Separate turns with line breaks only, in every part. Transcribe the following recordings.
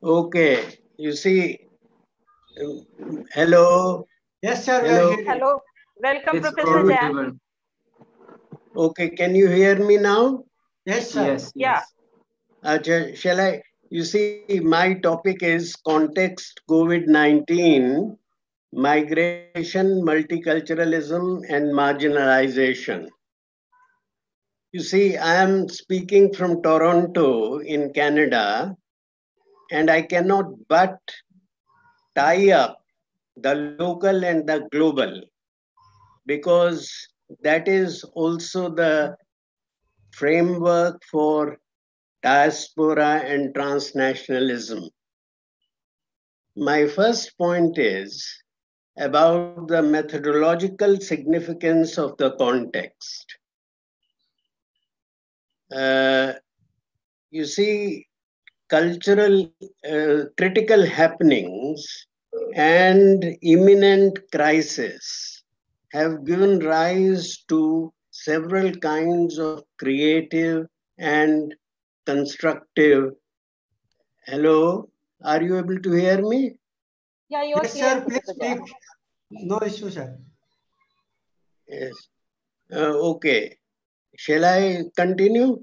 Okay, you see, hello,
Yes, sir, we are
hello.
hearing.
Hello, welcome,
It's
Professor Jain.
audible.
Okay, can you hear me now?
Yes, sir.
Yes,
Yeah.
Acha, shall I? You see, my topic is context COVID-19, migration, multiculturalism, and marginalization. You see, I am speaking from Toronto in Canada, and I cannot but tie up the local and the global because that is also the framework for diaspora and transnationalism. My first point is about the methodological significance of the context. You see, critical happenings and imminent crisis have given rise to several kinds of creative and constructive. Hello, are you able to hear me?
Yeah, you are
Yes,
clear,
sir, please
Professor Jain.
speak. No issue, sir.
Yes. Okay. Shall I continue?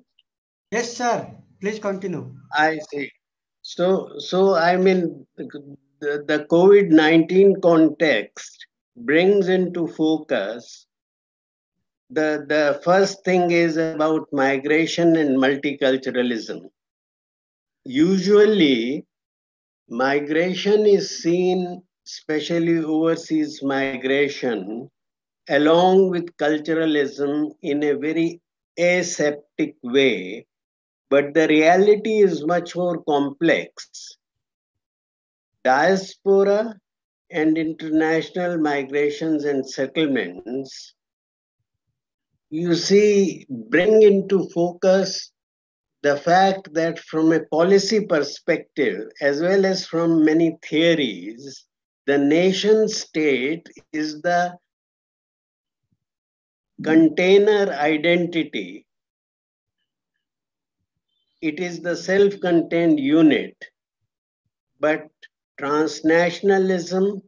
Yes, sir, please continue.
I see. So I mean, the COVID-19 context brings into focus the first thing is about migration and multiculturalism. Usually, migration is seen, especially overseas migration, along with culturalism in a very aseptic way, but the reality is much more complex. Diaspora and international migrations and settlements, you see, bring into focus the fact that from a policy perspective, as well as from many theories, the nation state is the container identity. It is the self-contained unit, but transnationalism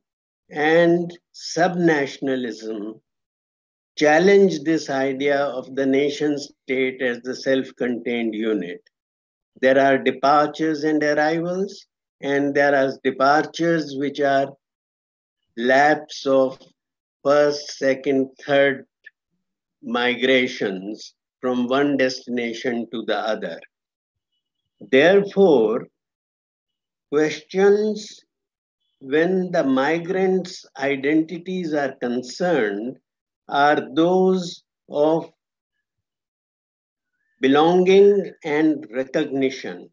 and subnationalism challenge this idea of the nation state as the self-contained unit. There are departures and arrivals, and there are departures which are lapse of first, second, third migrations from one destination to the other. Therefore, questions when the migrants' identities are concerned are those of belonging and recognition,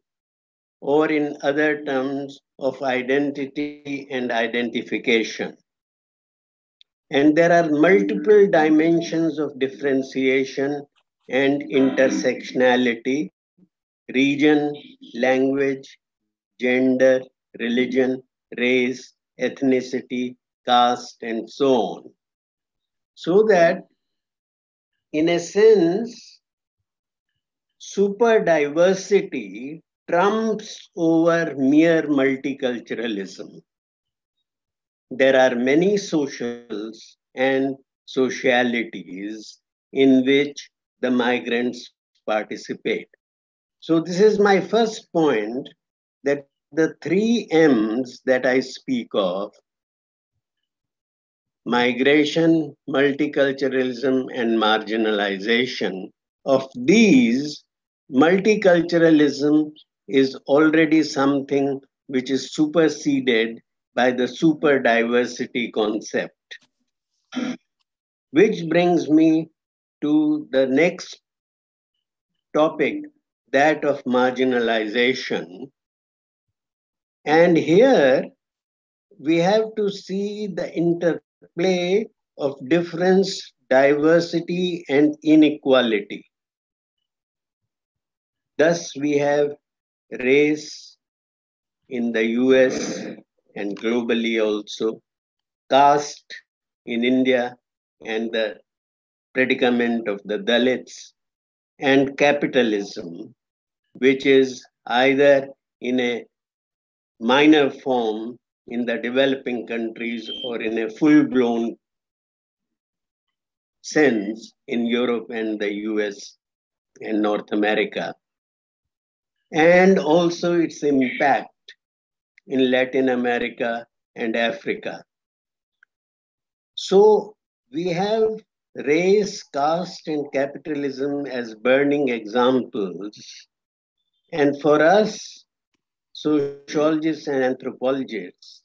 or in other terms, of identity and identification. And there are multiple dimensions of differentiation and intersectionality: region, language, gender, religion, race, ethnicity, caste, and so on. So that, in a sense, super diversity trumps over mere multiculturalism. There are many socials and socialities in which the migrants participate. So this is my first point, that the three M's that I speak of, migration, multiculturalism, and marginalization, of these, multiculturalism is already something which is superseded by the super diversity concept. Which brings me to the next topic, that of marginalization. And here we have to see the interplay of difference, diversity, and inequality. Thus, we have race in the US and globally also, caste in India, and the predicament of the Dalits, and capitalism, which is either in a minor form in the developing countries or in a full-blown sense in Europe and the US and North America, and also its impact in Latin America and Africa. So we have race, caste, and capitalism as burning examples. And for us, sociologists and anthropologists,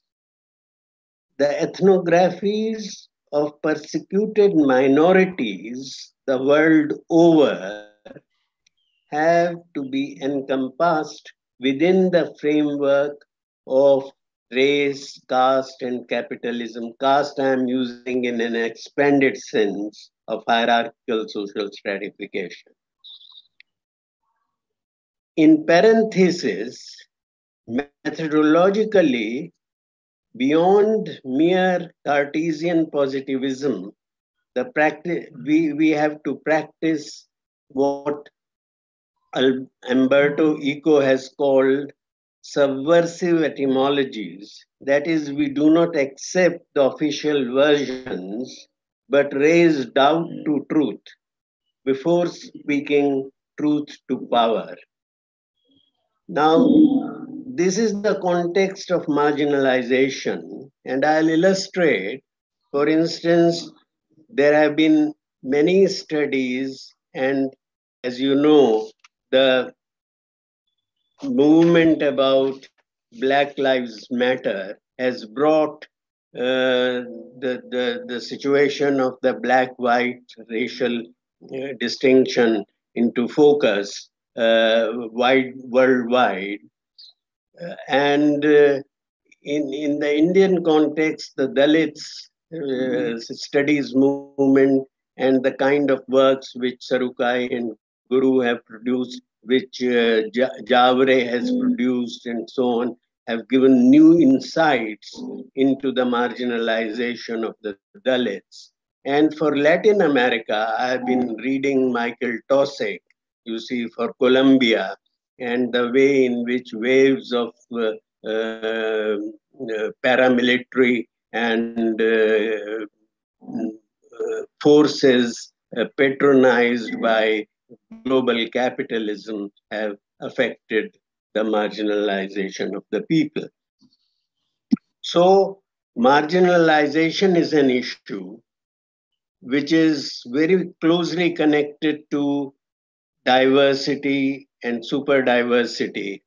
the ethnographies of persecuted minorities the world over have to be encompassed within the framework of race, caste, and capitalism. Caste I am using in an expanded sense of hierarchical social stratification. In parenthesis, methodologically, beyond mere Cartesian positivism, we have to practice what Umberto Eco has called subversive etymologies. That is, we do not accept the official versions, but raise doubt to truth before speaking truth to power. Now, this is the context of marginalization, and I'll illustrate. For instance, there have been many studies, and as you know, the movement about Black Lives Matter has brought the situation of the black-white racial distinction into focus worldwide. And in the Indian context, the Dalits studies movement and the kind of works which Sarukai and Guru have produced, which Javre has produced, and so on, have given new insights into the marginalization of the Dalits. And for Latin America, I have been reading Michael Tosick, you see, for Colombia, and the way in which waves of paramilitary and forces patronized by global capitalism have affected the marginalization of the people. So, marginalization is an issue which is very closely connected to diversity and super diversity.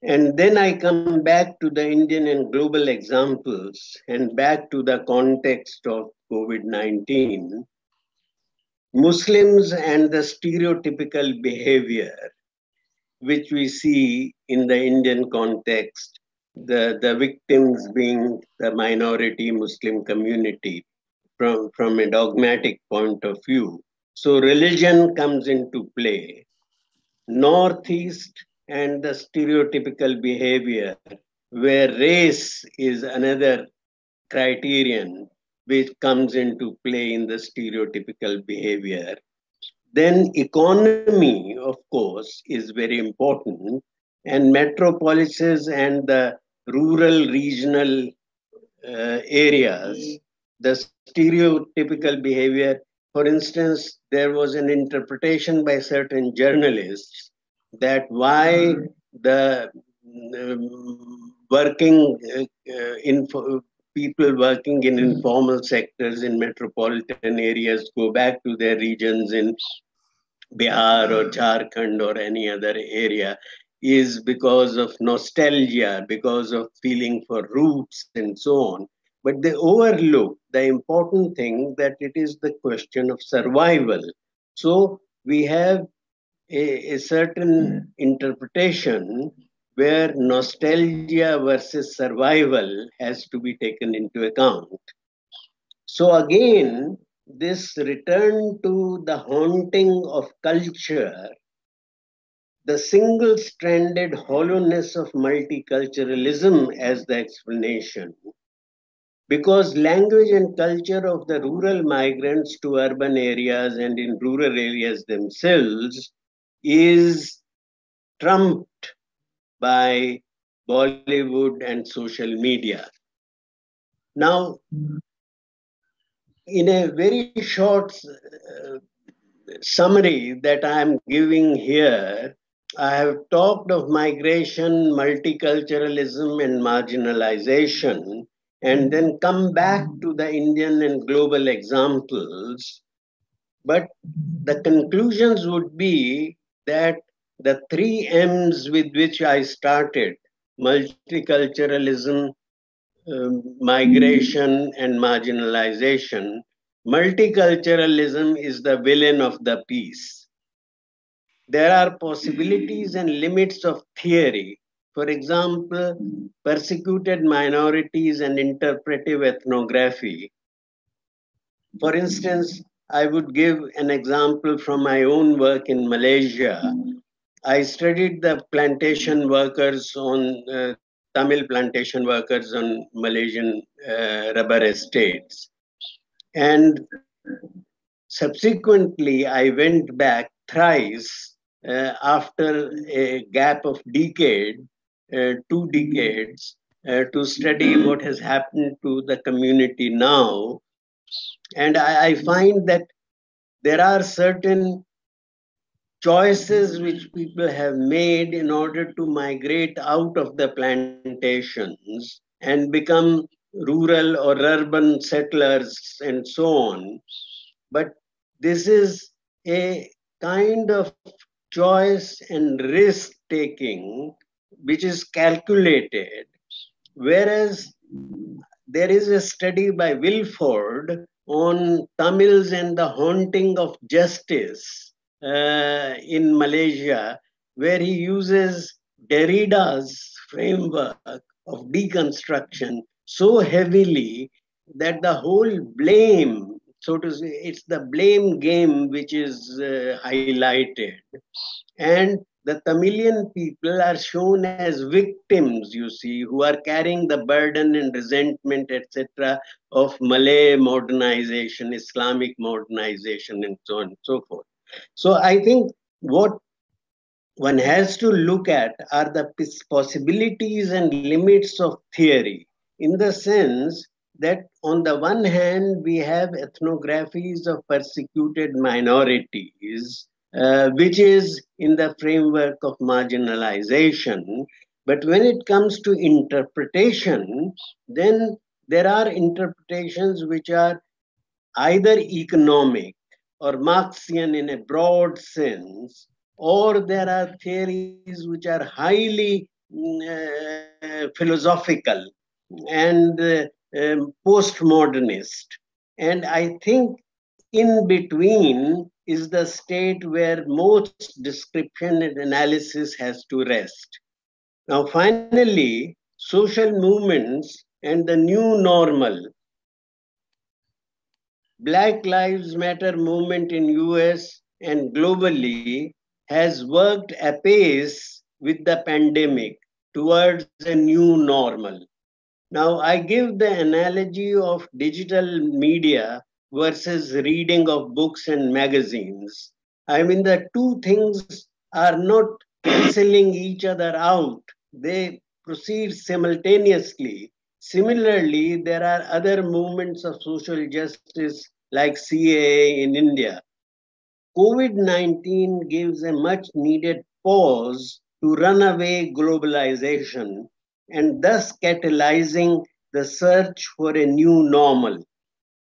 And then I come back to the Indian and global examples and back to the context of COVID-19. Muslims and the stereotypical behavior, which we see in the Indian context, the victims being the minority Muslim community from a dogmatic point of view. So religion comes into play. Northeast and the stereotypical behavior, where race is another criterion which comes into play in the stereotypical behavior. Then economy, of course, is very important, and metropolises and the rural regional areas, the stereotypical behavior. For instance, there was an interpretation by certain journalists that why the people working in informal sectors in metropolitan areas go back to their regions in Bihar or Jharkhand or any other area is because of nostalgia, because of feeling for roots and so on. But they overlook the important thing that it is the question of survival. So we have a certain interpretation where nostalgia versus survival has to be taken into account. So again, this return to the haunting of culture, the single-stranded hollowness of multiculturalism as the explanation, because language and culture of the rural migrants to urban areas and in rural areas themselves is trumped by Bollywood, and social media. Now, in a very short summary that I am giving here, I have talked of migration, multiculturalism, and marginalization, and then come back to the Indian and global examples. But the conclusions would be that the three M's with which I started, multiculturalism, migration, and marginalization, multiculturalism is the villain of the piece. There are possibilities and limits of theory. For example, persecuted minorities and interpretive ethnography. For instance, I would give an example from my own work in Malaysia. I studied the plantation workers on Tamil plantation workers on Malaysian rubber estates. And subsequently, I went back thrice after a gap of decade, 2 decades, to study what has happened to the community now. And I find that there are certain choices which people have made in order to migrate out of the plantations and become rural or urban settlers and so on. But this is a kind of choice and risk taking which is calculated, whereas there is a study by Wilford on Tamils and the haunting of justice in Malaysia, where he uses Derrida's framework of deconstruction so heavily that the whole blame, so to say, it's the blame game which is highlighted. And the Tamilian people are shown as victims, you see, who are carrying the burden and resentment, etc., of Malay modernization, Islamic modernization, and so on and so forth. So I think what one has to look at are the possibilities and limits of theory, in the sense that on the one hand, we have ethnographies of persecuted minorities, which is in the framework of marginalization. But when it comes to interpretation, then there are interpretations which are either economic or Marxian in a broad sense, or there are theories which are highly philosophical and postmodernist. And I think in between is the state where most description and analysis has to rest. Now, finally, social movements and the new normal. Black Lives Matter movement in US and globally has worked apace with the pandemic towards a new normal. Now, I give the analogy of digital media versus reading of books and magazines. I mean, the two things are not canceling each other out. They proceed simultaneously. Similarly, there are other movements of social justice like CAA in India. COVID-19 gives a much needed pause to runaway globalization and thus catalyzing the search for a new normal.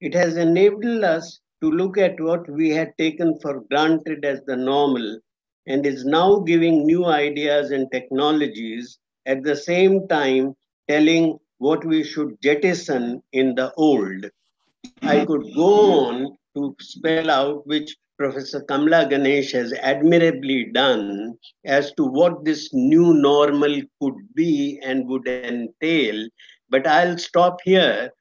It has enabled us to look at what we had taken for granted as the normal and is now giving new ideas and technologies, at the same time telling what we should jettison in the old. I could go on to spell out, which Professor Kamla Ganesh has admirably done, as to what this new normal could be and would entail. But I'll stop here.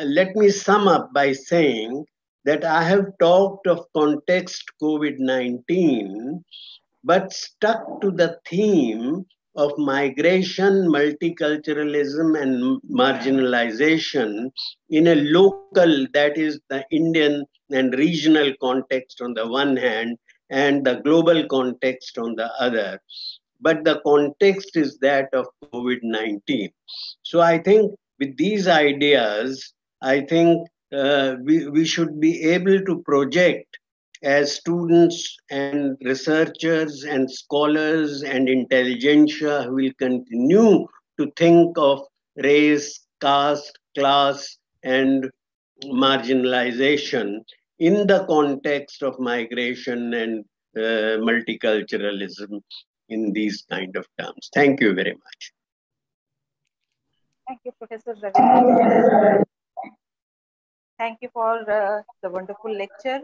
Let me sum up by saying that I have talked of context COVID-19, but stuck to the theme of migration, multiculturalism, and marginalization in a local, that is the Indian and regional context on the one hand, and the global context on the other. but the context is that of COVID-19. So I think with these ideas, I think we should be able to project as students and researchers and scholars and intelligentsia who will continue to think of race, caste, class, and marginalization in the context of migration and multiculturalism in these kind of terms. Thank you very much.
Thank you, Professor Ravi. Thank you for the wonderful lecture.